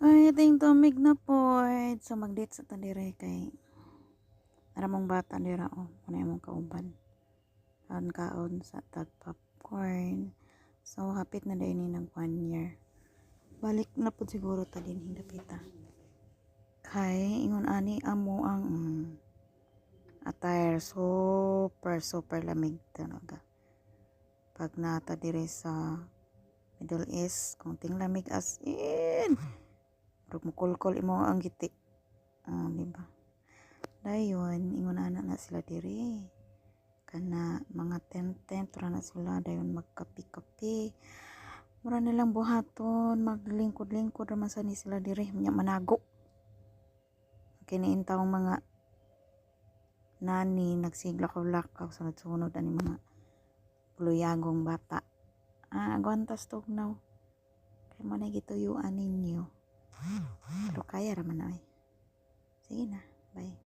Ay, ting tumig na po. So, mag-date sa tandire kay aramong bata dira o. Kung imong kauban. Kaon-kaon sa tag popcorn. So, hapit na din ni nag 1 year. Balik na po siguro ta din hindapita. Kay, ingon ani amo ang attire. Super lamig talaga. Pag nata dire sa Middle East, kunting lamig as in. Rug mukulkol imo ang giti. Diba? Dayon, ingon na sila diri. Kana mga tent ra na sila dayon magkapi-kapi. Mura nilang buhaton, maglingkod-lingkod ra man sa ni sila diri, nya manago. Kiniin taong mga nani nagsiglakaw-lakaw sunod-sunod ani mga puluyagong bata. Agwantas tugnaw. Kaya mo na gituyuan ninyo. Pero kaya raman na. Sige na. Bye.